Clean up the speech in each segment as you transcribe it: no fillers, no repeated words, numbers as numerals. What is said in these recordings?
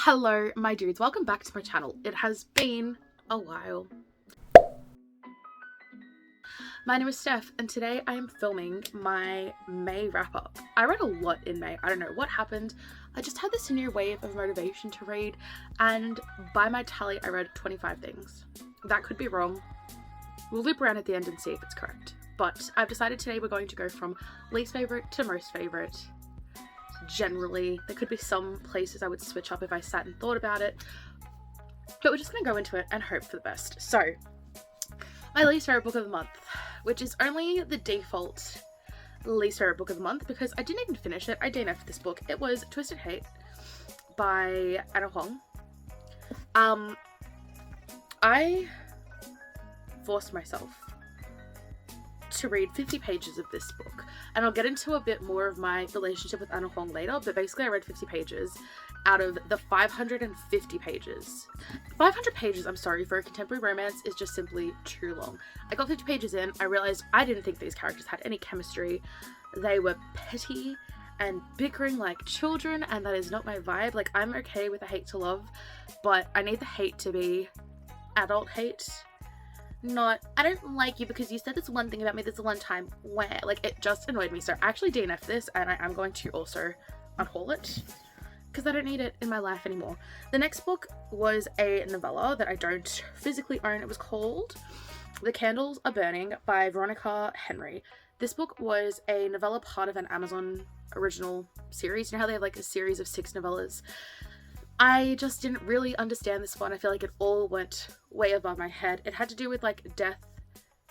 Hello, my dudes. Welcome back to my channel. It has been a while. My name is Steph, and today I am filming my May wrap-up. I read a lot in May. I don't know what happened. I just had this new wave of motivation to read, and by my tally, I read 25 things. That could be wrong. We'll loop around at the end and see if it's correct. But I've decided today we're going to go from least favorite to most favorite. Generally, there could be some places I would switch up if I sat and thought about it, but we're just going to go into it and hope for the best. So, my least favorite book of the month, which is only the default least favorite book of the month because I didn't even finish it. I DNF'd this book. It was Twisted Hate by Anna Huang. I forced myself to read 50 pages of this book, and I'll get into a bit more of my relationship with Anna Huang later, but basically I read 50 pages out of the 550 pages. 500 pages, I'm sorry, for a contemporary romance is just simply too long. I got 50 pages in, I realized I didn't think these characters had any chemistry. They were petty and bickering like children, and that is not my vibe. Like, I'm okay with a hate to love, but I need the hate to be adult hate. Not, I don't like you because you said this one thing about me this one time. Where, like, it just annoyed me. So I actually DNF'd this, and I am going to also unhaul it because I don't need it in my life anymore. The next book was a novella that I don't physically own. It was called The Candles Are Burning by Veronica Henry. This book was a novella part of an Amazon original series. You know how they have like a series of 6 novellas? I just didn't really understand this one. I feel like it all went way above my head. It had to do with like death,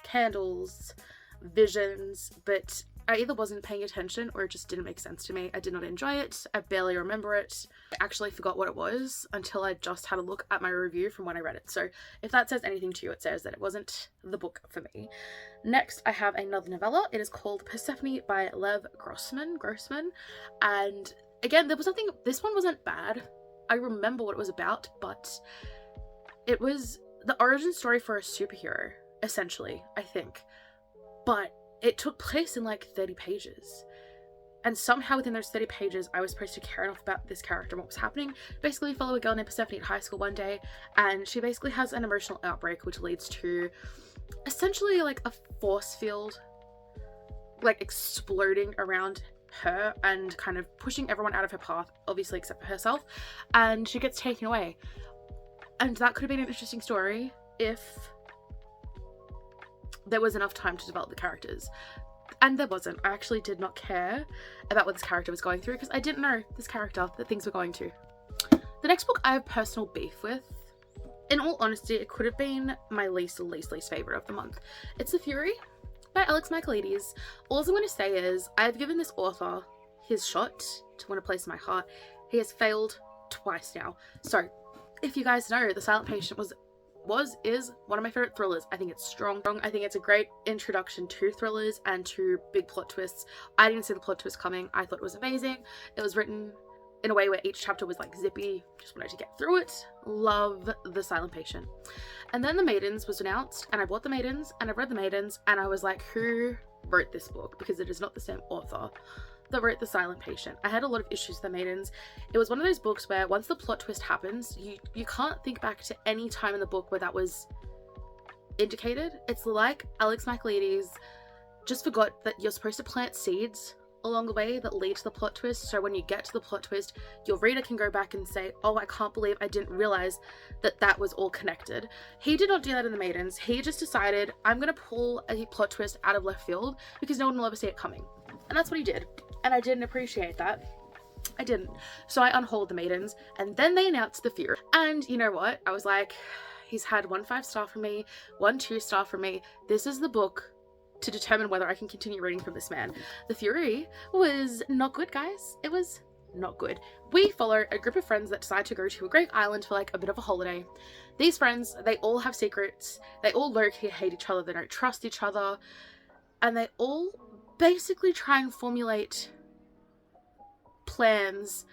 candles, visions, but I either wasn't paying attention or it just didn't make sense to me. I did not enjoy it. I barely remember it. I actually forgot what it was until I just had a look at my review from when I read it. So if that says anything to you, it says that it wasn't the book for me. Next, I have another novella. It is called Persephone by Lev Grossman. And again, there was something, this one wasn't bad. I remember what it was about, but it was the origin story for a superhero, essentially, I think. But it took place in like 30 pages. And somehow within those 30 pages, I was supposed to care enough about this character and what was happening. Basically, follow a girl named Persephone at high school one day, and she basically has an emotional outbreak, which leads to essentially like a force field, like exploding around her and kind of pushing everyone out of her path, obviously except for herself, and she gets taken away. And that could have been an interesting story if there was enough time to develop the characters, and there wasn't. I actually did not care about what this character was going through because I didn't know this character that things were going to. The next book I have personal beef with. In all honesty, it could have been my least favorite of the month. It's The Fury by Alex Michaelides. All I'm going to say is I've given this author his shot to win a place in my heart. He has failed twice now. So if you guys know, The Silent Patient is one of my favorite thrillers. I think it's strong. I think it's a great introduction to thrillers and to big plot twists. I didn't see the plot twist coming. I thought it was amazing. It was written in a way where each chapter was like zippy. Just wanted to get through it. Love The Silent Patient. And then The Maidens was announced, and I bought The Maidens, and I read The Maidens, and I was like, who wrote this book? Because it is not the same author that wrote The Silent Patient. I had a lot of issues with The Maidens. It was one of those books where once the plot twist happens, you can't think back to any time in the book where that was indicated. It's like Alex Michaelides just forgot that you're supposed to plant seeds along the way that lead to the plot twist, so when you get to the plot twist, your reader can go back and say, oh, I can't believe I didn't realize that that was all connected. He did not do that in The Maidens. He just decided, I'm gonna pull a plot twist out of left field because no one will ever see it coming. And that's what he did. And I didn't appreciate that. I didn't. So I unhauled The Maidens, and then they announced The Fury. And you know what? I was like, he's had 1 5-star from me, 1 2-star from me. This is the book to determine whether I can continue reading from this man. The Fury was not good, guys. It was not good. We follow a group of friends that decide to go to a Greek island for like a bit of a holiday. These friends, they all have secrets. They all low-key hate each other. They don't trust each other. And they all basically try and formulate plans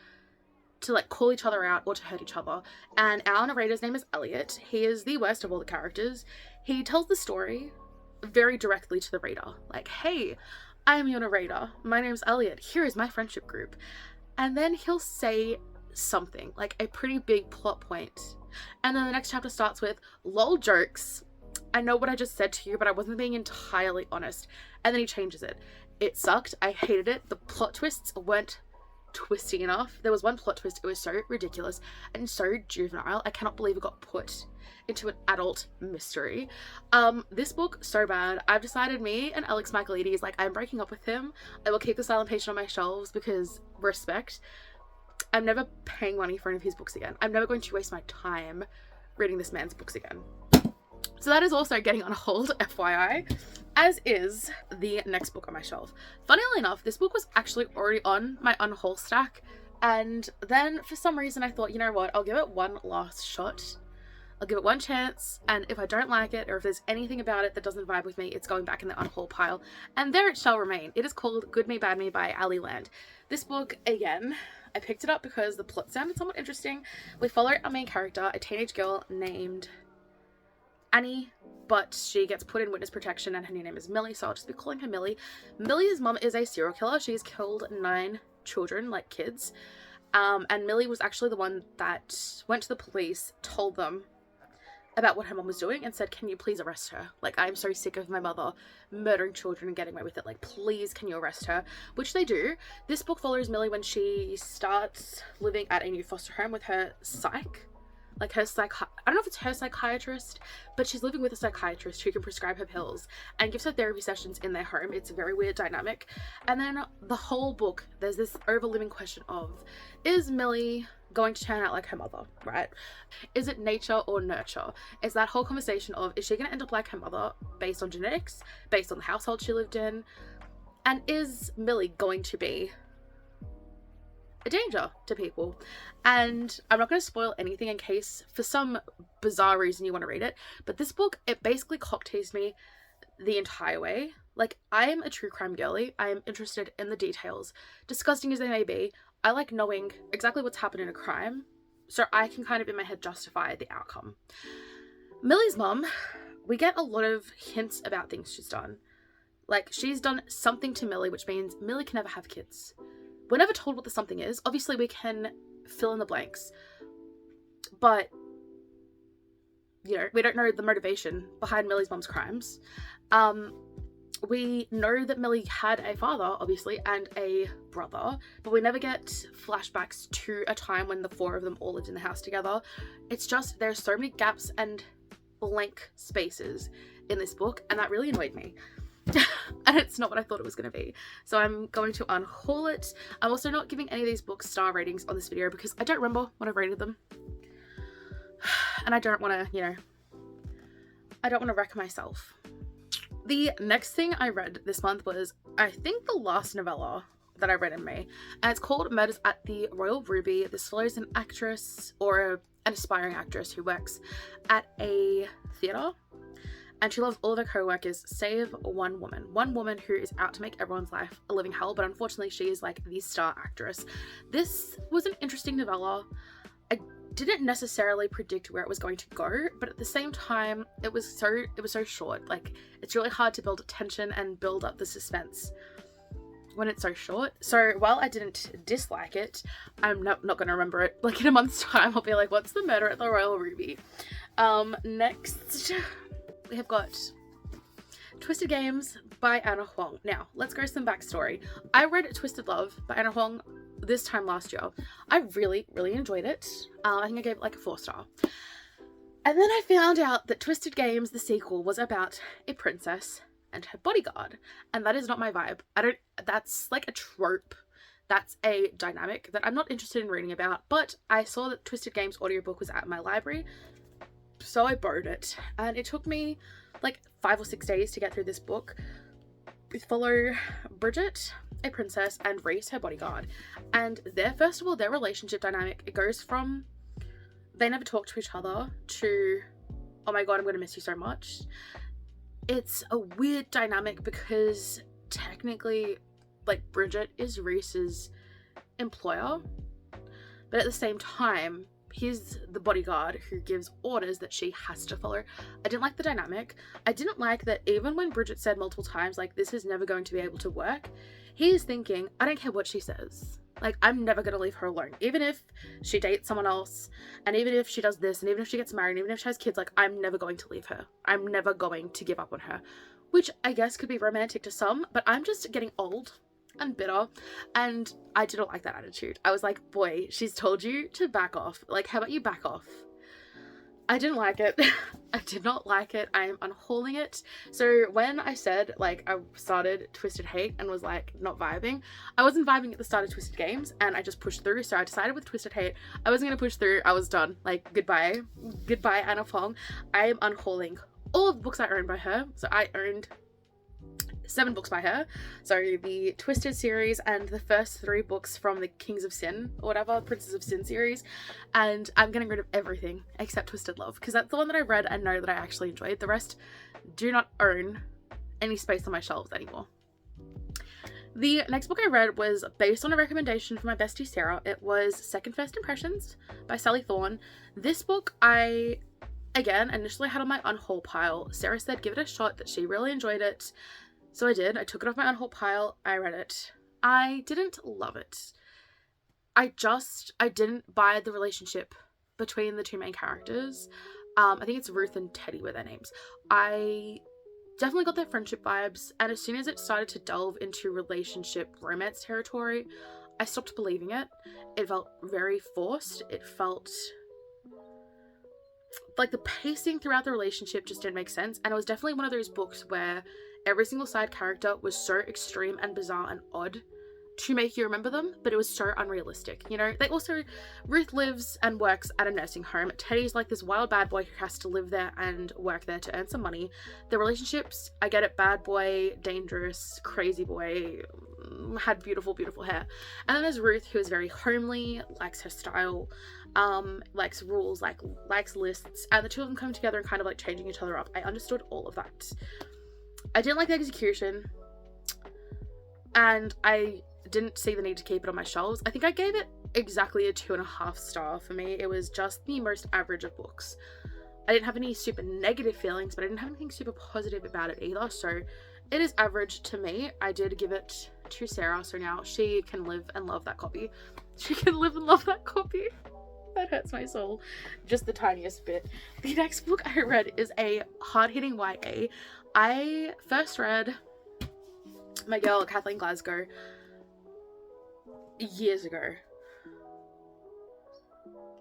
to like call each other out or to hurt each other. And our narrator's name is Elliot. He is the worst of all the characters. He tells the story very directly to the reader. Like, hey, I am your narrator. My name's Elliot. Here is my friendship group. And then he'll say something, like a pretty big plot point. And then the next chapter starts with lol jokes. I know what I just said to you, but I wasn't being entirely honest. And then he changes it. It sucked. I hated it. The plot twists weren't twisty enough. There was one plot twist. It was so ridiculous and so juvenile. I cannot believe it got put into an adult mystery. This book, so bad. I've decided me and Alex Michaelides, like, I'm breaking up with him. I will keep The Silent Patient on my shelves because respect. I'm never paying money for any of his books again. I'm never going to waste my time reading this man's books again. So that is also getting on hold, FYI, as is the next book on my shelf. Funnily enough, this book was actually already on my unhaul stack, and then for some reason I thought, you know what, I'll give it one last shot. I'll give it one chance, and if I don't like it, or if there's anything about it that doesn't vibe with me, it's going back in the unhaul pile, and there it shall remain. It is called Good Me Bad Me by Ali Land. This book, again, I picked it up because the plot sounded somewhat interesting. We follow our main character, a teenage girl named Annie, but she gets put in witness protection and her new name is Millie, so I'll just be calling her Millie. Millie's mum is a serial killer. She's killed 9 children, like kids, and Millie was actually the one that went to the police, told them about what her mom was doing and said, can you please arrest her? Like, I'm so sick of my mother murdering children and getting away with it. Like, please, can you arrest her? Which they do. This book follows Millie when she starts living at a new foster home with her psych. Like, her I don't know if it's her psychiatrist, but she's living with a psychiatrist who can prescribe her pills and gives her therapy sessions in their home. It's a very weird dynamic. And then the whole book, there's this overliving question of, is Millie going to turn out like her mother, right? Is it nature or nurture? It's that whole conversation of, is she going to end up like her mother based on genetics, based on the household she lived in? And is Millie going to be a danger to people? And I'm not going to spoil anything in case for some bizarre reason you want to read it, but this book, it basically cockteased me the entire way. Like, I am a true crime girly. I am interested in the details, disgusting as they may be. I like knowing exactly what's happened in a crime, so I can kind of in my head justify the outcome. Millie's mum, we get a lot of hints about things she's done. Like, she's done something to Millie, which means Millie can never have kids. We're never told what the something is. Obviously, we can fill in the blanks, but, you know, we don't know the motivation behind Millie's mum's crimes. We know that Millie had a father, obviously, and a brother, but we never get flashbacks to a time when the 4 of them all lived in the house together. It's just, there's so many gaps and blank spaces in this book, and that really annoyed me. And it's not what I thought it was going to be. So I'm going to unhaul it. I'm also not giving any of these books star ratings on this video because I don't remember when I rated them. And I don't want to, you know, I don't want to wreck myself. The next thing I read this month was, I think, the last novella that I read in May, and it's called Murders at the Royal Ruby. This follows an actress, or an aspiring actress, who works at a theatre, and she loves all of her co-workers save one woman who is out to make everyone's life a living hell, but unfortunately she is like the star actress. This was an interesting novella. I didn't necessarily predict where it was going to go, but at the same time it was so short. Like, it's really hard to build tension and build up the suspense when it's so short. So while I didn't dislike it, I'm not going to remember it. Like, in a month's time I'll be like, what's the murder at the Royal Ruby? Next we have got Twisted Games by Anna Huang. Now let's go some backstory. I read Twisted Love by Anna Huang this time last year. I really enjoyed it. I think I gave it like a 4-star. And then I found out that Twisted Games, the sequel, was about a princess and her bodyguard, and that is not my vibe. That's like a trope. That's a dynamic that I'm not interested in reading about, but I saw that Twisted Games audiobook was at my library, so I borrowed it, and it took me like 5 or 6 days to get through this book. We follow Bridget, a princess, and Reese, her bodyguard, and first of all, their relationship dynamic, it goes from they never talk to each other to, oh my god, I'm gonna miss you so much. It's a weird dynamic because technically, like, Bridget is Reese's employer, but at the same time, he's the bodyguard who gives orders that she has to follow. I didn't like the dynamic. I didn't like that even when Bridget said multiple times, like, this is never going to be able to work, he is thinking, I don't care what she says. Like, I'm never gonna leave her alone. Even if she dates someone else, and even if she does this, and even if she gets married, and even if she has kids, like, I'm never going to leave her. I'm never going to give up on her. Which I guess could be romantic to some, but I'm just getting old and bitter, and I didn't like that attitude. I was like, boy, she's told you to back off. Like, how about you back off? I didn't like it. I did not like it. I am unhauling it. So when I said, like, I started Twisted Hate and was, like, not vibing, I wasn't vibing at the start of Twisted Games, and I just pushed through. So I decided with Twisted Hate, I wasn't going to push through. I was done. Like, goodbye. Goodbye, Anna Fong. I am unhauling all of the books I owned by her. So I owned 7 books by her. So the Twisted series and the first 3 books from the Kings of Sin or whatever, Princes of Sin series. And I'm getting rid of everything except Twisted Love, because that's the one that I read and know that I actually enjoyed. The rest do not own any space on my shelves anymore. The next book I read was based on a recommendation from my bestie Sarah. It was Second First Impressions by Sally Thorne. This book I, again, initially had on my unhaul pile. Sarah said give it a shot, that she really enjoyed it. So I did. I took it off my unhaul pile. I read it. I didn't love it. I didn't buy the relationship between the 2 main characters. I think it's Ruth and Teddy were their names. I definitely got their friendship vibes, and as soon as it started to delve into relationship romance territory, I stopped believing it. It felt very forced. It felt like the pacing throughout the relationship just didn't make sense, and it was definitely one of those books where every single side character was so extreme and bizarre and odd to make you remember them, but it was so unrealistic, you know? Ruth lives and works at a nursing home. Teddy's like this wild bad boy who has to live there and work there to earn some money. The relationships, I get it, bad boy, dangerous, crazy boy, had beautiful, beautiful hair. And then there's Ruth, who is very homely, likes her style, likes rules, likes lists, and the 2 of them come together and kind of like changing each other up. I understood all of that. I didn't like the execution, and I didn't see the need to keep it on my shelves. I think I gave it exactly a 2.5 star for me. It was just the most average of books. I didn't have any super negative feelings, but I didn't have anything super positive about it either, so it is average to me. I did give it to Sarah, so now she can live and love that copy. She can live and love that copy. That hurts my soul just the tiniest bit. The next book I read is a hard-hitting YA. I first read my girl Kathleen Glasgow years ago.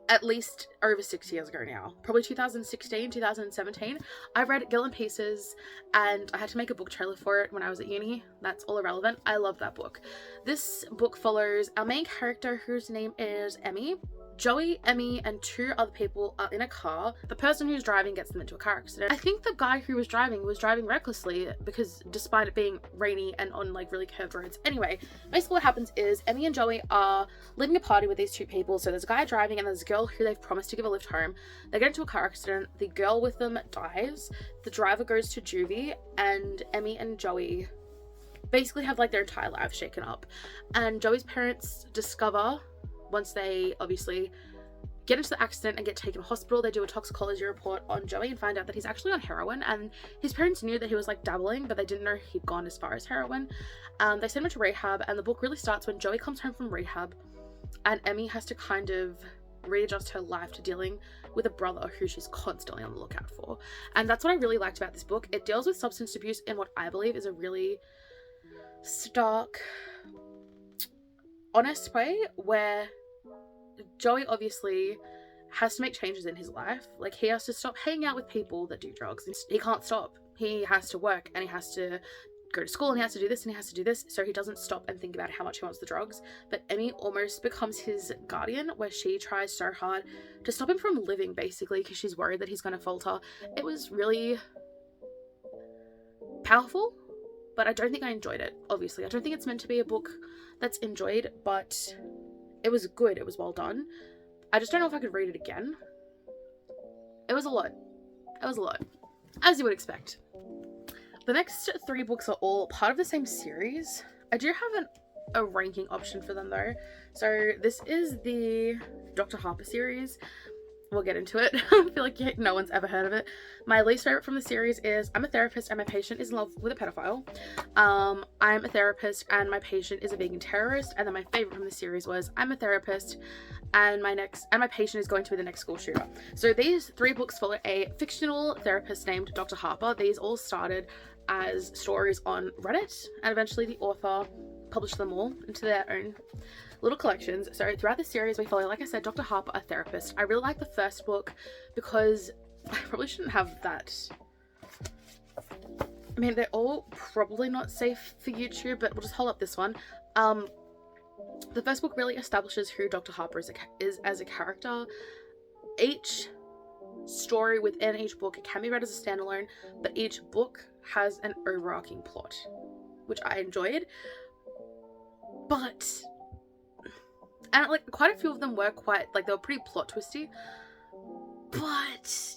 At least over 6 years ago now. Probably 2016, 2017. I read Gill in Pieces, and I had to make a book trailer for it when I was at uni. That's all irrelevant. I love that book. This book follows our main character, whose name is Emmy. Joey, Emmy, and 2 other people are in a car. The person who's driving gets them into a car accident. I think the guy who was driving recklessly, because despite it being rainy and on like really curved roads. Anyway, basically what happens is Emmy and Joey are leaving a party with these 2 people. So there's a guy driving and there's a girl who they've promised to give a lift home. They get into a car accident. The girl with them dies. The driver goes to juvie, and Emmy and Joey basically have like their entire lives shaken up. And Joey's parents discover, once they obviously get into the accident and get taken to hospital, they do a toxicology report on Joey and find out that he's actually on heroin. And his parents knew that he was like dabbling, but they didn't know he'd gone as far as heroin. They send him to rehab, and the book really starts when Joey comes home from rehab and Emmy has to kind of readjust her life to dealing with a brother who she's constantly on the lookout for. And that's what I really liked about this book. It deals with substance abuse in what I believe is a really stark, honest way, where Joey obviously has to make changes in his life. Like, he has to stop hanging out with people that do drugs. He can't stop. He has to work, and he has to go to school, and he has to do this, and he has to do this, so he doesn't stop and think about how much he wants the drugs. But Emmy almost becomes his guardian, where she tries so hard to stop him from living, basically, because she's worried that he's going to falter. It was really powerful, but I don't think I enjoyed it, obviously. I don't think it's meant to be a book that's enjoyed, but it was good. It was well done. I just don't know if I could read it again. It was a lot. It was a lot, as you would expect. The next 3 books are all part of the same series. I do have a ranking option for them though. So this is the Dr. Harper series, we'll get into it. I feel like no one's ever heard of it. My least favorite from the series is I'm a therapist and my patient is in love with a pedophile. I'm a therapist and my patient is a vegan terrorist. And then my favorite from the series was I'm a therapist and my patient is going to be the next school shooter. So these 3 books follow a fictional therapist named Dr. Harper. These all started as stories on Reddit, and eventually the author published them all into their own little collections. So throughout the series we follow, like I said, Dr. Harper, a therapist. I really like the first book because I probably shouldn't have that. I mean, they're all probably not safe for YouTube, but we'll just hold up this one. The first book really establishes who Dr. Harper is as a character. Each story within each book can be read as a standalone, but each book has an overarching plot, which I enjoyed. And like quite a few of them were they were pretty plot twisty, but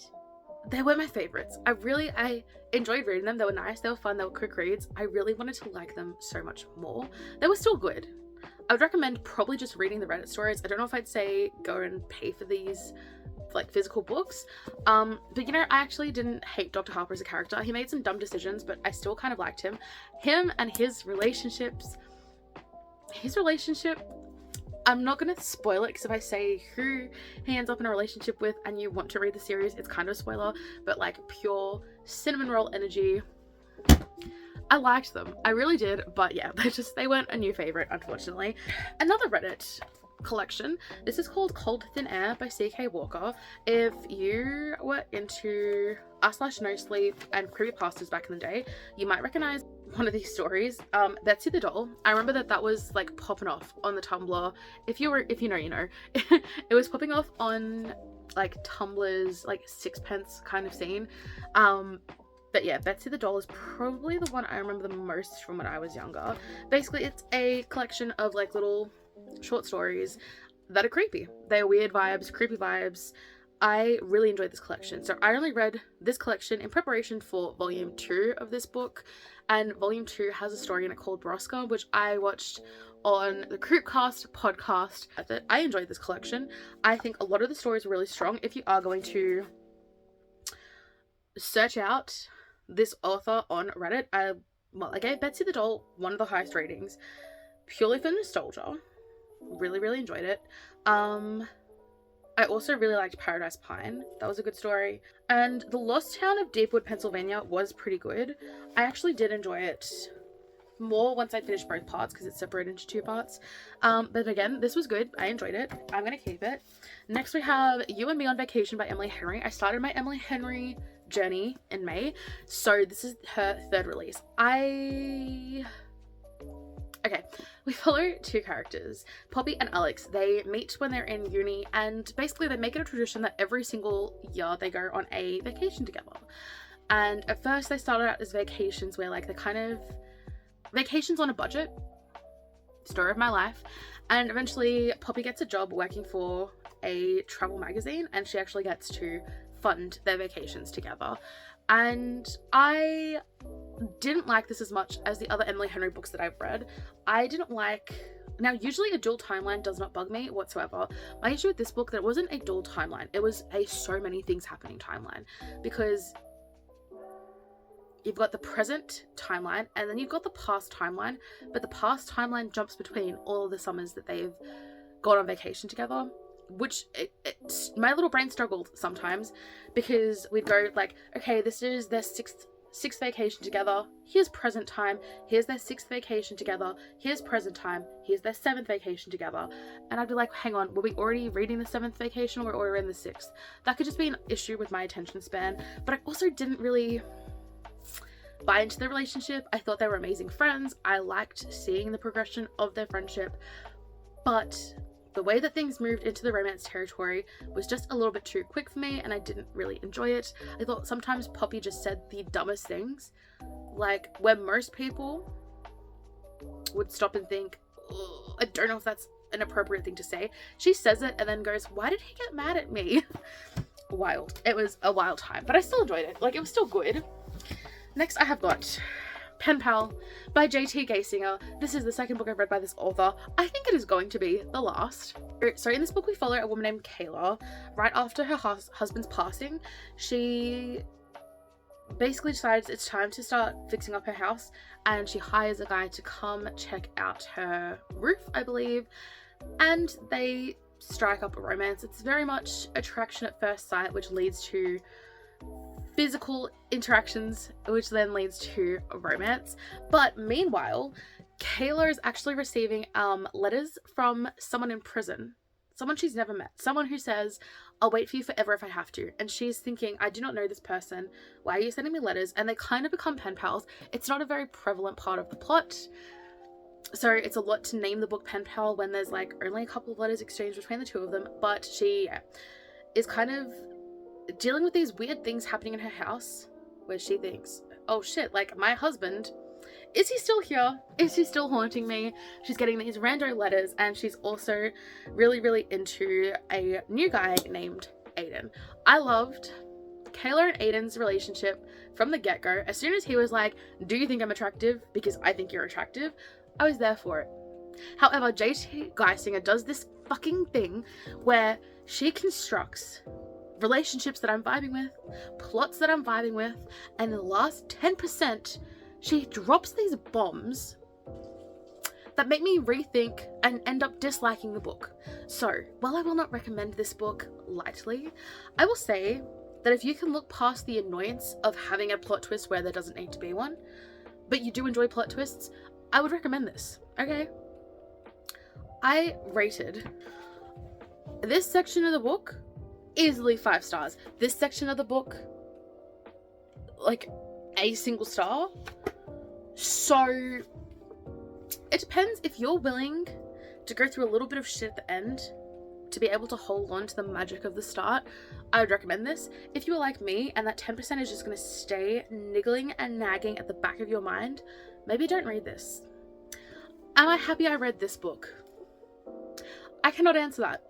they were my favorites. I enjoyed reading them. They were nice, they were fun, they were quick reads. I really wanted to like them so much more. They were still good. I would recommend probably just reading the Reddit stories. I don't know if I'd say go and pay for these like physical books, but you know, I actually didn't hate Dr. Harper as a character. He made some dumb decisions, but I still kind of liked him and his relationship, I'm not gonna spoil it because if I say who he ends up in a relationship with and you want to read the series, it's kind of a spoiler, but like pure cinnamon roll energy. I liked them, I really did, but yeah, they weren't a new favorite, unfortunately. Another Reddit collection. This is called Cold Thin Air by C.K. Walker. If you were into r/no sleep and creepypastas back in the day, you might recognize one of these stories. Betsy the Doll. I remember that was like popping off on the Tumblr. If you know, you know. It was popping off on like Tumblr's like sixpence kind of scene. But yeah, Betsy the Doll is probably the one I remember the most from when I was younger. Basically, it's a collection of like little short stories that are creepy. They are weird vibes, creepy vibes. I really enjoyed this collection. So I only read this collection in preparation for volume 2 of this book, and volume 2 has a story in it called Broska, which I watched on the Creepcast podcast. I enjoyed this collection. I think a lot of the stories are really strong. If you are going to search out this author on Reddit, I gave Betsy the Doll one of the highest ratings purely for nostalgia. Really, really enjoyed it. I also really liked Paradise Pine. That was a good story. And The Lost Town of Deepwood, Pennsylvania was pretty good. I actually did enjoy it more once I finished both parts because it's separated into 2 parts. But again, this was good. I enjoyed it. I'm gonna keep it. Next we have You and Me on Vacation by Emily Henry. I started my Emily Henry journey in May, so this is her 3rd release. Okay, we follow 2 characters, Poppy and Alex. They meet when they're in uni, and basically they make it a tradition that every single year they go on a vacation together. And at first they started out as vacations where like they're kind of vacations on a budget, story of my life, and eventually Poppy gets a job working for a travel magazine and she actually gets to fund their vacations together. And I didn't like this as much as the other Emily Henry books that I've read. Now usually a dual timeline does not bug me whatsoever. My issue with this book, that it wasn't a dual timeline, it was a so many things happening timeline, because you've got the present timeline and then you've got the past timeline, but the past timeline jumps between all of the summers that they've gone on vacation together, which my little brain struggled sometimes, because we'd go like, okay, this is their sixth vacation together, here's present time, here's their 6th vacation together, here's present time, here's their 7th vacation together, and I'd be like, hang on, were we already reading the 7th vacation or we're in the 6th? That could just be an issue with my attention span. But I also didn't really buy into the relationship. I thought they were amazing friends. I liked seeing the progression of their friendship, but the way that things moved into the romance territory was just a little bit too quick for me, and I didn't really enjoy it. I thought sometimes Poppy just said the dumbest things, like where most people would stop and think, I don't know if that's an appropriate thing to say. She says it and then goes, why did he get mad at me? Wild. It was a wild time, but I still enjoyed it. Like, it was still good. Next I have got Pen Pal by J.T. Gaysinger. This is the second book I've read by this author. I think it is going to be the last. So in this book we follow a woman named Kayla. Right after her husband's passing, she basically decides it's time to start fixing up her house, and she hires a guy to come check out her roof, I believe, and they strike up a romance. It's very much attraction at first sight, which leads to physical interactions, which then leads to a romance. But meanwhile, Kayla is actually receiving letters from someone in prison, someone she's never met, someone who says, I'll wait for you forever if I have to. And she's thinking, I do not know this person, why are you sending me letters? And they kind of become pen pals. It's not a very prevalent part of the plot, so it's a lot to name the book pen pal when there's like only a couple of letters exchanged between the two of them. But she is kind of dealing with these weird things happening in her house where she thinks, oh shit, like my husband, is he still here? Is he still haunting me? She's getting these rando letters, and she's also really into a new guy named Aiden. I loved Kayla and Aiden's relationship from the get-go. As soon as he was like, do you think I'm attractive? Because I think you're attractive, I was there for it. However, J.T. Gaysinger does this fucking thing where she constructs relationships that I'm vibing with, plots that I'm vibing with, and in the last 10%, she drops these bombs that make me rethink and end up disliking the book. So, while I will not recommend this book lightly, I will say that if you can look past the annoyance of having a plot twist where there doesn't need to be one, but you do enjoy plot twists, I would recommend this, okay? I rated this section of the book easily 5 stars. This section of the book, like a single star. So it depends. If you're willing to go through a little bit of shit at the end to be able to hold on to the magic of the start, I would recommend this. If you are like me and that 10% is just going to stay niggling and nagging at the back of your mind, maybe don't read this. Am I happy I read this book? I cannot answer that.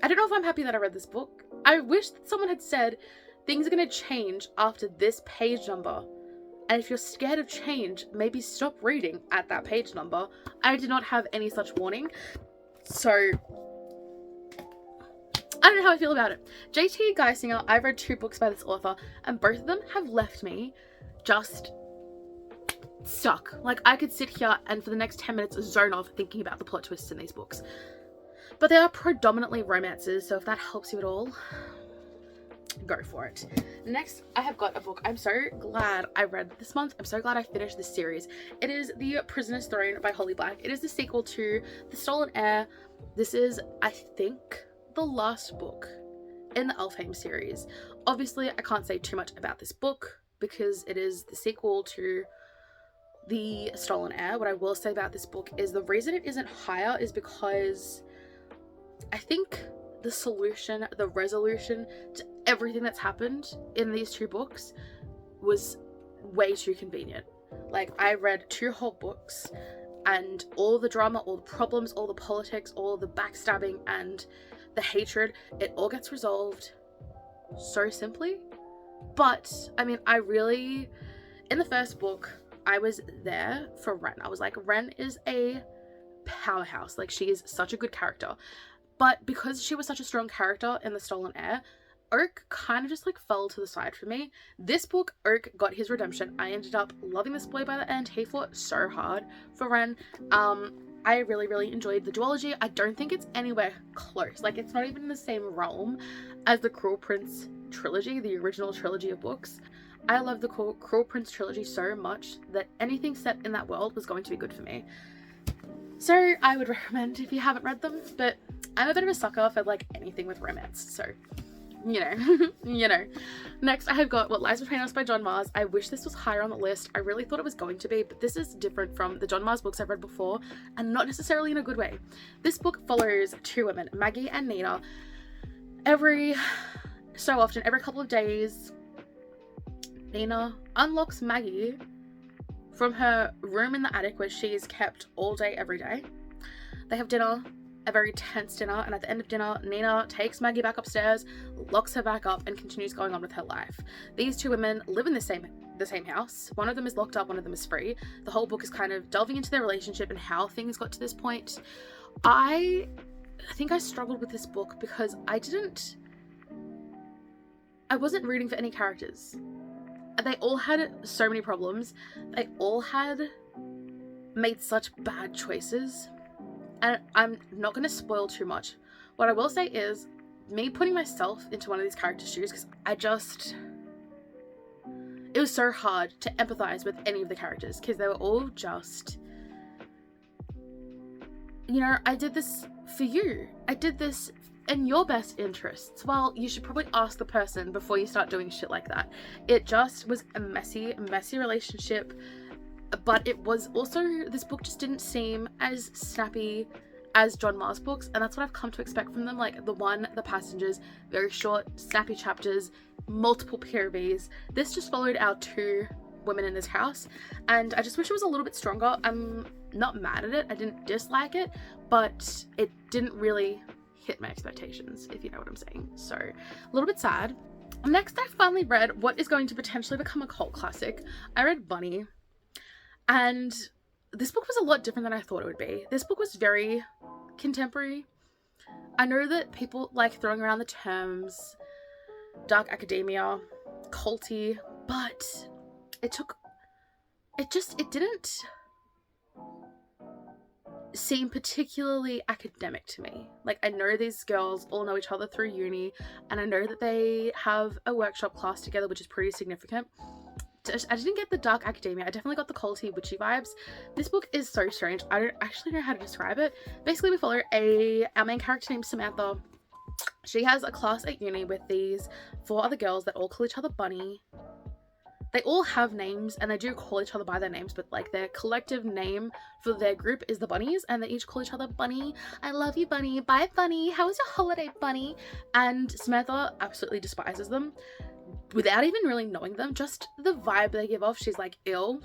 I don't know if I'm happy that I read this book. I wish that someone had said things are going to change after this page number. And if you're scared of change, maybe stop reading at that page number. I did not have any such warning. So I don't know how I feel about it. J.T. Gaysinger, I've read 2 books by this author, and both of them have left me just stuck. Like, I could sit here and for the next 10 minutes zone off thinking about the plot twists in these books. But they are predominantly romances, so if that helps you at all, go for it. Next, I have got a book I'm so glad I read this month. I'm so glad I finished this series. It is The Prisoner's Throne by Holly Black. It is the sequel to The Stolen Heir. This is, I think, the last book in the Elfhame series. Obviously, I can't say too much about this book because it is the sequel to The Stolen Heir. What I will say about this book is the reason it isn't higher is because I think the solution, the resolution to everything that's happened in these 2 books was way too convenient. Like, I read 2 whole books and all the drama, all the problems, all the politics, all the backstabbing and the hatred, it all gets resolved so simply. But, I mean, in the first book, I was there for Ren. I was like, Ren is a powerhouse. Like, she is such a good character. But because she was such a strong character in The Stolen Heir, Oak kind of just like fell to the side for me. This book, Oak got his redemption. I ended up loving this boy by the end. He fought so hard for Ren. I really enjoyed the duology. I don't think it's anywhere close. Like, it's not even in the same realm as the Cruel Prince trilogy, the original trilogy of books. I love the Cruel Prince trilogy so much that anything set in that world was going to be good for me. So I would recommend if you haven't read them, but I'm a bit of a sucker for like anything with romance, so you know. Next, I have got What Lies Between Us by John Mars. I wish this was higher on the list. I really thought it was going to be, but this is different from the John Mars books I've read before, and not necessarily in a good way. This book follows 2 women, Maggie and Nina. Every so often, every couple of days, Nina unlocks Maggie from her room in the attic where she is kept all day, every day. They have dinner, a very tense dinner, and at the end of dinner, Nina takes Maggie back upstairs, locks her back up, and continues going on with her life. These 2 women live in the same the same house. One of them is locked up, one of them is free. The whole book is kind of delving into their relationship and how things got to this point. I think I struggled with this book because I wasn't rooting for any characters. They all had so many problems. They all had made such bad choices. And I'm not going to spoil too much. What I will say is, me putting myself into one of these characters' shoes, because it was so hard to empathize with any of the characters, because they were all just, you know, I did this for you. I did this in your best interests. Well, you should probably ask the person before you start doing shit like that. It just was a messy relationship. But it was also, this book just didn't seem as snappy as John Marr's books, and that's what I've come to expect from them. Like The Passengers, very short, snappy chapters, multiple POVs. This just followed our 2 women in this house, and I just wish it was a little bit stronger. I'm not mad at it, I didn't dislike it, but it didn't really hit my expectations, if you know what I'm saying. So, a little bit sad. Next, I finally read what is going to potentially become a cult classic. I read Bunny. And this book was a lot different than I thought it would be. This book was very contemporary. I know that people like throwing around the terms dark academia, culty, but it didn't seem particularly academic to me. Like, I know these girls all know each other through uni, and I know that they have a workshop class together, which is pretty significant. I didn't get the dark academia. I definitely got the culty witchy vibes. This book is so strange. I don't actually know how to describe it. Basically, we follow our main character named Samantha. She has a class at uni with these 4 other girls that all call each other Bunny. They all have names, and they do call each other by their names, but like their collective name for their group is the Bunnies, and they each call each other Bunny. I love you, Bunny. Bye, Bunny. How was your holiday, Bunny? And Samantha absolutely despises them. Without even really knowing them, just the vibe they give off, she's like, ill,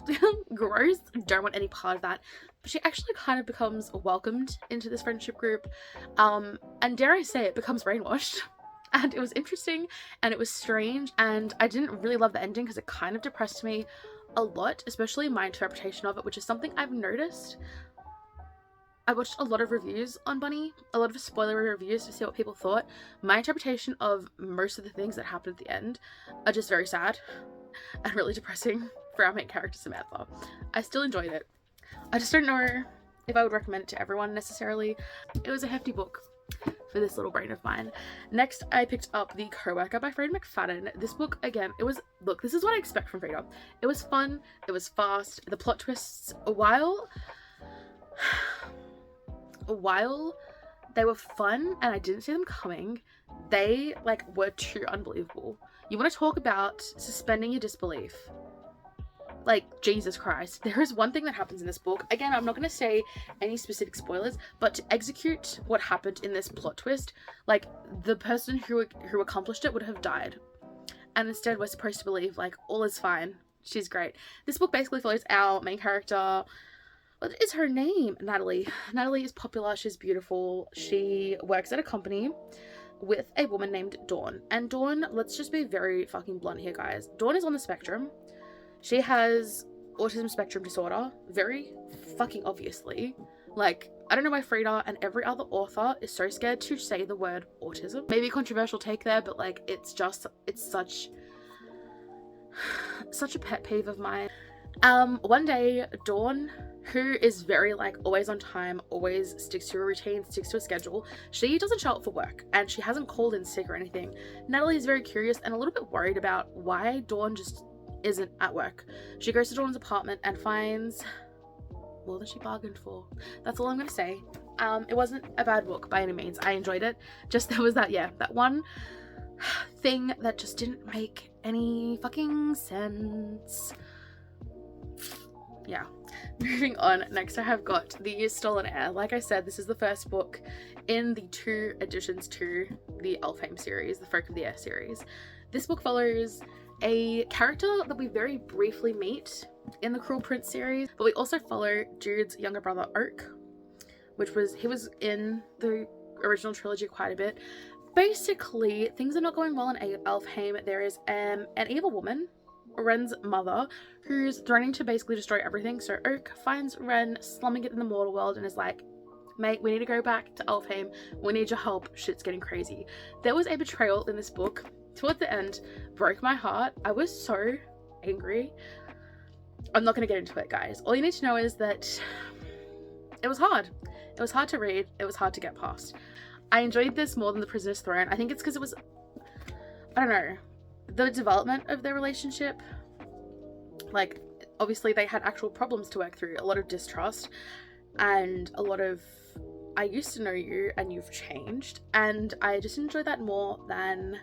gross, don't want any part of that. But she actually kind of becomes welcomed into this friendship group, and dare I say it, becomes brainwashed. And it was interesting, and it was strange, and I didn't really love the ending because it kind of depressed me a lot, especially my interpretation of it, which is something I've noticed. I watched a lot of reviews on Bunny, a lot of spoilery reviews to see what people thought. My interpretation of most of the things that happened at the end are just very sad and really depressing for our main character, Samantha. I still enjoyed it. I just don't know if I would recommend it to everyone necessarily. It was a hefty book for this little brain of mine. Next, I picked up The Co-Worker by Freida McFadden. This book, again, look, this is what I expect from Freida. It was fun, it was fast, the plot twists, while they were fun and I didn't see them coming, they were too unbelievable. You want to talk about suspending your disbelief? Like, Jesus Christ. There is one thing that happens in this book. Again, I'm not going to say any specific spoilers, but to execute what happened in this plot twist, like, the person who accomplished it would have died. And instead, we're supposed to believe, like, all is fine. She's great. This book basically follows our main character. What is her name? Natalie. Natalie is popular. She's beautiful. She works at a company with a woman named Dawn. And Dawn, let's just be very fucking blunt here, guys. Dawn is on the spectrum. She has autism spectrum disorder, very fucking obviously. Like, I don't know why Freida and every other author is so scared to say the word autism. Maybe a controversial take there, but like, it's such a pet peeve of mine. One day, Dawn, who is very always on time, always sticks to a routine, sticks to a schedule, she doesn't show up for work and she hasn't called in sick or anything. Natalie is very curious and a little bit worried about why Dawn just isn't at work. She goes to Dawn's apartment and finds more than she bargained for. That's all I'm gonna say. It wasn't a bad book by any means. I enjoyed it. Just there was that one thing that just didn't make any fucking sense. Yeah. Moving on, next I have got The Stolen Heir. Like I said, this is the first book in the 2 additions to the Elfhame series, the Folk of the Air series. This book follows a character that we very briefly meet in the Cruel Prince series, but we also follow Jude's younger brother Oak, he was in the original trilogy quite a bit. Basically, things are not going well in Elfhame. There is an evil woman Ren's mother, who's threatening to basically destroy everything. So Oak finds Ren slumming it in the mortal world and is like, mate, we need to go back to Elfhame. We need your help. Shit's getting crazy. There was a betrayal in this book. Toward the end, broke my heart. I was so angry. I'm not going to get into it, guys. All you need to know is that it was hard. It was hard to read. It was hard to get past. I enjoyed this more than The Prisoner's Throne. I think it's because it was, I don't know, the development of their relationship. Like, obviously they had actual problems to work through. A lot of distrust and a lot of, I used to know you and you've changed. And I just enjoyed that more than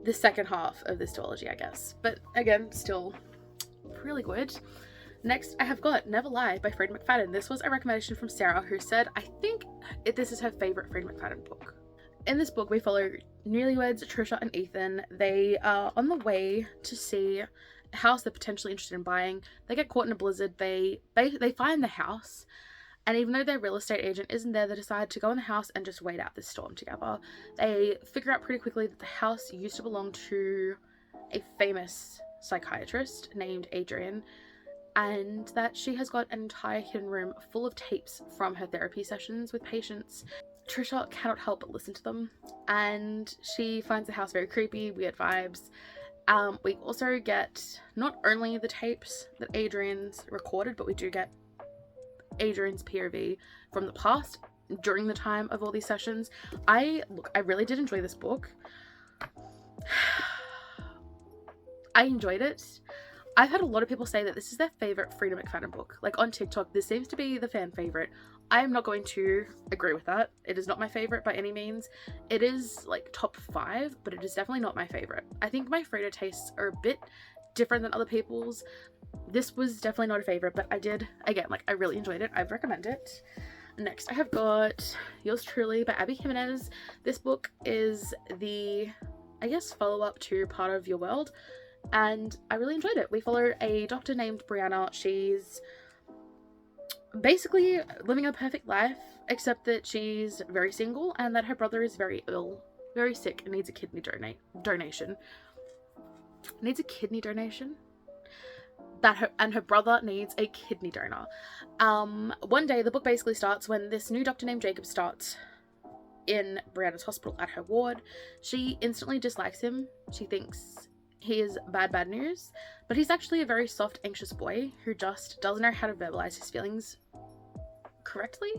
the second half of this duology, I guess. But again, still really good. Next, I have got Never Lie by Freida McFadden. This was a recommendation from Sarah, who said, I think this is her favourite Freida McFadden book. In this book, we follow newlyweds Trisha and Ethan. They are on the way to see a house they're potentially interested in buying. They get caught in a blizzard. They find the house, and even though their real estate agent isn't there, they decide to go in the house and just wait out this storm together. They figure out pretty quickly that the house used to belong to a famous psychiatrist named Adrian, and that she has got an entire hidden room full of tapes from her therapy sessions with patients. Trisha cannot help but listen to them, and she finds the house very creepy, weird vibes. We also get not only the tapes that Adrian's recorded, but we do get Adrian's POV from the past during the time of all these sessions. I really did enjoy this book. I enjoyed it. I've had a lot of people say that this is their favourite Freida McFadden book. Like on TikTok, this seems to be the fan favourite. I am not going to agree with that. It is not my favourite by any means. It is like top 5, but it is definitely not my favourite. I think my Freida tastes are a bit different than other people's. This was definitely not a favourite, but I did, again, like I really enjoyed it. I'd recommend it. Next, I have got Yours Truly by Abby Jimenez. This book is the, I guess, follow-up to Part of Your World, and I really enjoyed it. We follow a doctor named Brianna. She's basically living a perfect life, except that she's very single and that her brother is very ill, very sick, and needs a kidney donation. Needs a kidney donation? Her brother needs a kidney donor. One day, the book basically starts when this new doctor named Jacob starts in Brianna's hospital at her ward. She instantly dislikes him. She thinks he is bad news, but he's actually a very soft, anxious boy who just doesn't know how to verbalize his feelings correctly,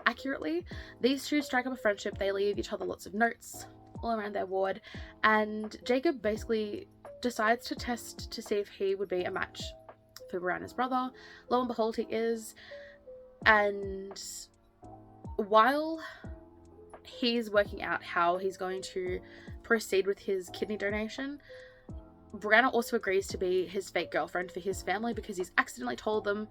accurately. These two strike up a friendship. They leave each other lots of notes all around their ward, and Jacob basically decides to test to see if he would be a match for Brianna's brother. Lo and behold, he is. And while he's working out how he's going to proceed with his kidney donation, Brianna also agrees to be his fake girlfriend for his family because he's accidentally told them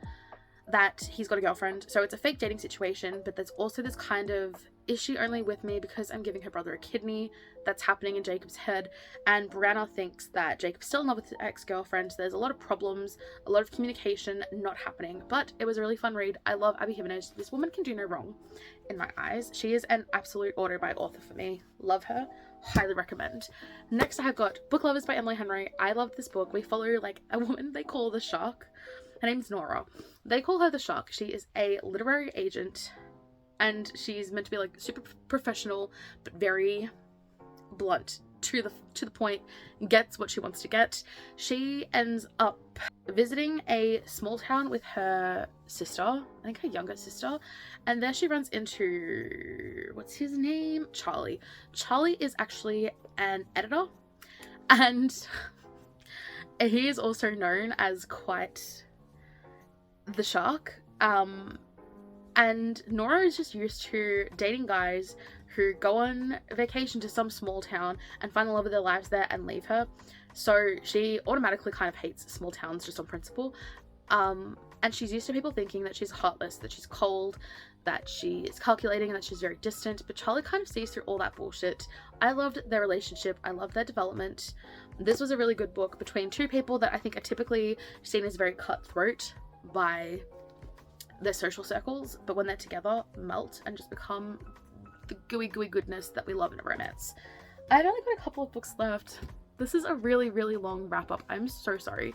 that he's got a girlfriend. So it's a fake dating situation, but there's also this kind of, is she only with me because I'm giving her brother a kidney, that's happening in Jacob's head. And Brianna thinks that Jacob's still in love with his ex-girlfriend. So there's a lot of problems, a lot of communication not happening, but it was a really fun read. I love Abby Jimenez. This woman can do no wrong in my eyes. She is an absolute order by author for me. Love her. Highly recommend. Next, I have got Book Lovers by Emily Henry. I love this book. We follow like a woman they call the Shark. Her name's Nora. They call her the Shark. She is a literary agent, and she's meant to be like super professional, but very blunt, to the point, gets what she wants to get. She ends up visiting a small town with her sister, I think her younger sister, and there she runs into, what's his name? Charlie. Charlie is actually an editor, and he is also known as quite the Shark. And Nora is just used to dating guys who go on vacation to some small town and find the love of their lives there and leave her. So she automatically kind of hates small towns just on principle. And she's used to people thinking that she's heartless, that she's cold, that she is calculating, and that she's very distant. But Charlie kind of sees through all that bullshit. I loved their relationship. I loved their development. This was a really good book between two people that I think are typically seen as very cutthroat by their social circles, but when they're together, melt and just become the gooey goodness that we love in a romance. I've only got a couple of books left. this is a really, really long wrap up. I'm so sorry.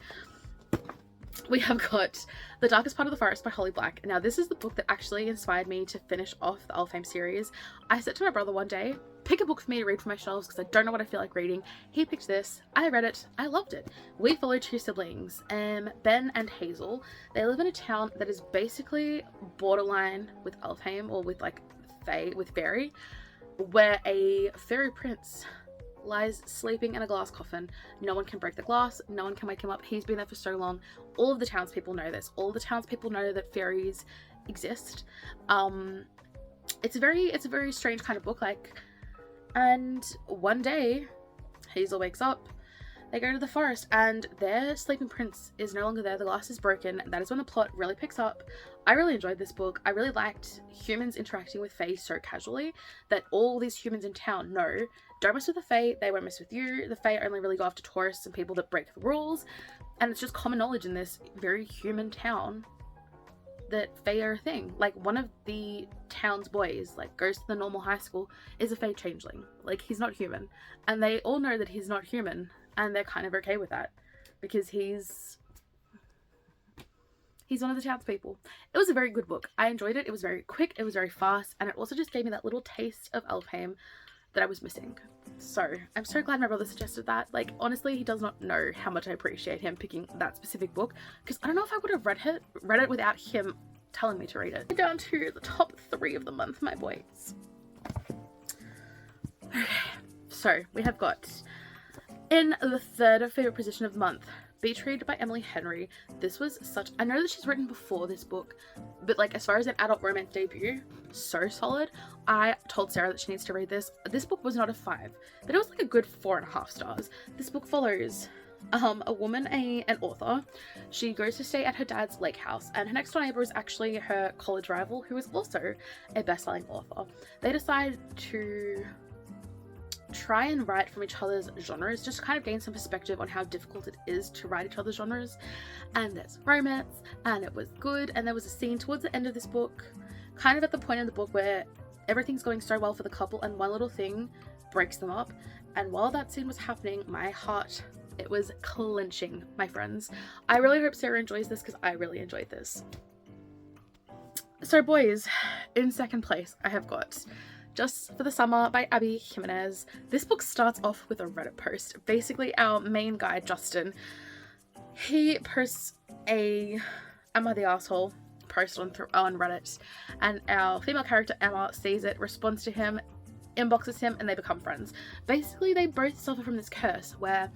We have got The Darkest Part of the Forest by Holly Black. Now, this is the book that actually inspired me to finish off the Elfhame series. I said to my brother one day, pick a book for me to read from my shelves because I don't know what I feel like reading. He picked this. I read it. I loved it. We follow two siblings, Ben and Hazel. They live in a town that is basically borderline with Elfhame, or with like with fairy, where a fairy prince lies sleeping in a glass coffin. No one can break the glass. No one can wake him up. He's been there for so long. All of the townspeople know this. All the townspeople know that fairies exist. It's a very strange kind of book. And one day, Hazel wakes up. They go to the forest, and their sleeping prince is no longer there. The glass is broken. That is when the plot really picks up. I really enjoyed this book. I really liked humans interacting with fae so casually that all these humans in town know, don't mess with the fae, they won't mess with you. The fae only really go after tourists and people that break the rules. And it's just common knowledge in this very human town that fae are a thing. Like, one of the town's boys, like, goes to the normal high school, is a fae changeling. Like, he's not human. And they all know that he's not human. And they're kind of okay with that because he's one of the townspeople. It was a very good book. I enjoyed it. It was very quick. It was very fast. And it also just gave me that little taste of Elfhame that I was missing. So I'm so glad my brother suggested that. Like, honestly, he does not know how much I appreciate him picking that specific book, because I don't know if I would have read it without him telling me to read it. Down to the top 3 of the month, my boys. Okay, so we have got, in the third favorite position of the month, Beach Read by Emily Henry. This was such, I know that she's written before this book, but like, as far as an adult romance debut, so solid. I told Sarah that she needs to read this. This book was not a 5, but it was like a good 4.5 stars. This book follows a woman, an author. She goes to stay at her dad's lake house, and her next door neighbor is actually her college rival, who is also a best-selling author. They decide to try and write from each other's genres, just to kind of gain some perspective on how difficult it is to write each other's genres. And there's romance, and it was good. And there was a scene towards the end of this book, kind of at the point in the book where everything's going so well for the couple, and one little thing breaks them up. And while that scene was happening, my heart, it was clenching, my friends. I really hope Sarah enjoys this, because I really enjoyed this. So boys, in second place, I have got Just for the Summer by Abby Jimenez. This book starts off with a Reddit post. Basically, our main guy, Justin, he posts a Am I the Asshole post on Reddit, and our female character, Emma, sees it, responds to him, inboxes him, and they become friends. Basically, they both suffer from this curse where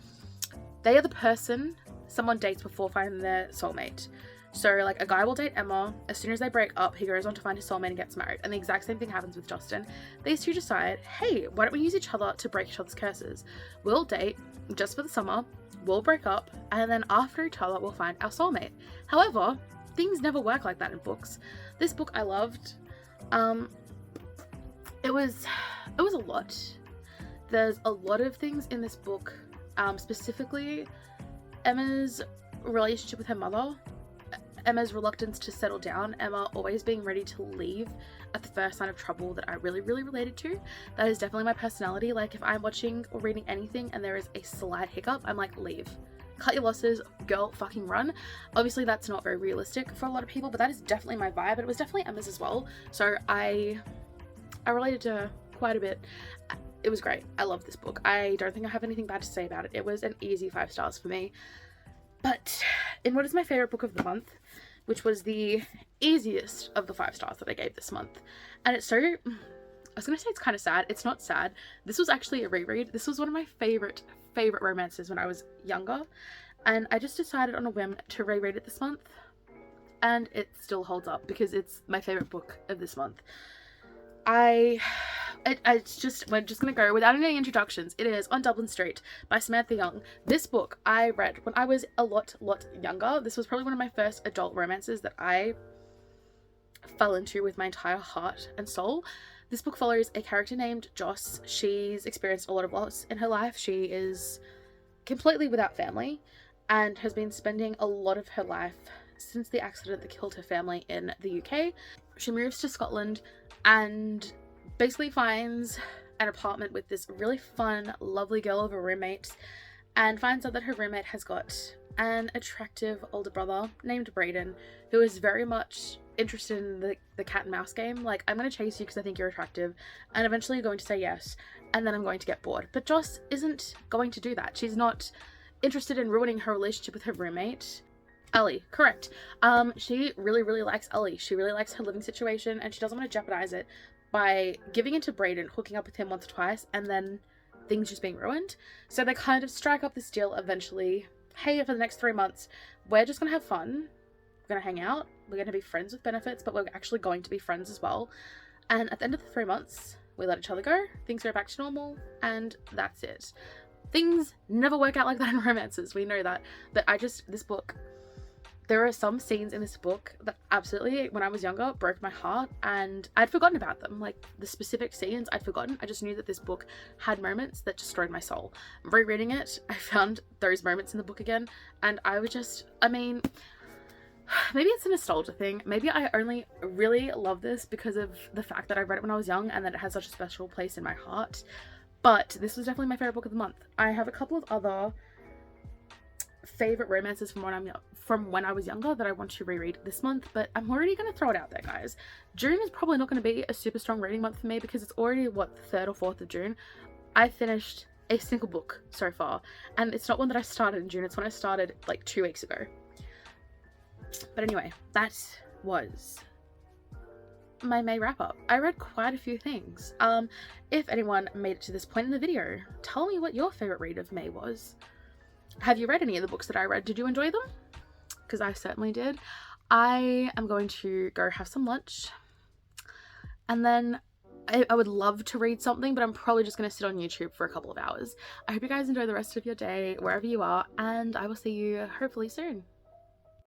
they are the person someone dates before finding their soulmate. So, like, a guy will date Emma. As soon as they break up, he goes on to find his soulmate and gets married. And the exact same thing happens with Justin. These two decide, hey, why don't we use each other to break each other's curses? We'll date just for the summer, we'll break up, and then after each other, we'll find our soulmate. However, things never work like that in books. This book I loved. It was a lot. There's a lot of things in this book, specifically Emma's relationship with her mother, Emma's reluctance to settle down, Emma always being ready to leave at the first sign of trouble, that I really, really related to. That is definitely my personality. Like, if I'm watching or reading anything and there is a slight hiccup, I'm like, leave. Cut your losses, girl, fucking run. Obviously, that's not very realistic for a lot of people, but that is definitely my vibe, and it was definitely Emma's as well. So I related to her quite a bit. It was great. I love this book. I don't think I have anything bad to say about it. It was an easy 5 stars for me. But in what is my favorite book of the month, which was the easiest of the 5 stars that I gave this month, and it's so, I was gonna say it's kind of sad. It's not sad. This was actually a reread. This was one of my favorite romances when I was younger, and I just decided on a whim to reread it this month, and it still holds up because it's my favorite book of this month. We're just gonna go without any introductions. It is On Dublin Street by Samantha Young. This book I read when I was a lot younger. This was probably one of my first adult romances that I fell into with my entire heart and soul. This book follows a character named Joss. She's experienced a lot of loss in her life. She is completely without family and has been spending a lot of her life since the accident that killed her family in the UK. She moves to Scotland and basically finds an apartment with this really fun, lovely girl of a roommate, and finds out that her roommate has got an attractive older brother named Brayden, who is very much interested in the cat and mouse game. Like, I'm going to chase you because I think you're attractive, and eventually you're going to say yes, and then I'm going to get bored. But Joss isn't going to do that. She's not interested in ruining her relationship with her roommate. Ellie, correct. She really, really likes Ellie. She really likes her living situation, and she doesn't want to jeopardize it by giving into Brayden, hooking up with him once or twice, and then things just being ruined. So they kind of strike up this deal eventually. Hey, for the next 3 months, we're just gonna have fun. We're gonna hang out. We're gonna be friends with benefits, but we're actually going to be friends as well. And at the end of the 3 months, we let each other go. Things go back to normal, and that's it. Things never work out like that in romances. We know that. But this book, there are some scenes in this book that absolutely, when I was younger, broke my heart, and I'd forgotten about them. Like, the specific scenes I'd forgotten. I just knew that this book had moments that destroyed my soul. Rereading it, I found those moments in the book again, and I was just, maybe it's a nostalgia thing. Maybe I only really love this because of the fact that I read it when I was young and that it has such a special place in my heart. But this was definitely my favorite book of the month. I have a couple of other favorite romances from when I was younger that I want to reread this month, but I'm already going to throw it out there, guys. June is probably not going to be a super strong reading month for me because it's already, the 3rd or 4th of June. I finished a single book so far, and it's not one that I started in June, it's one I started like 2 weeks ago. But anyway, that was my May wrap up. I read quite a few things. If anyone made it to this point in the video, tell me what your favorite read of May was. Have you read any of the books that I read? Did you enjoy them? Because I certainly did. I am going to go have some lunch, and then I would love to read something, but I'm probably just going to sit on YouTube for a couple of hours. I hope you guys enjoy the rest of your day, wherever you are, and I will see you hopefully soon.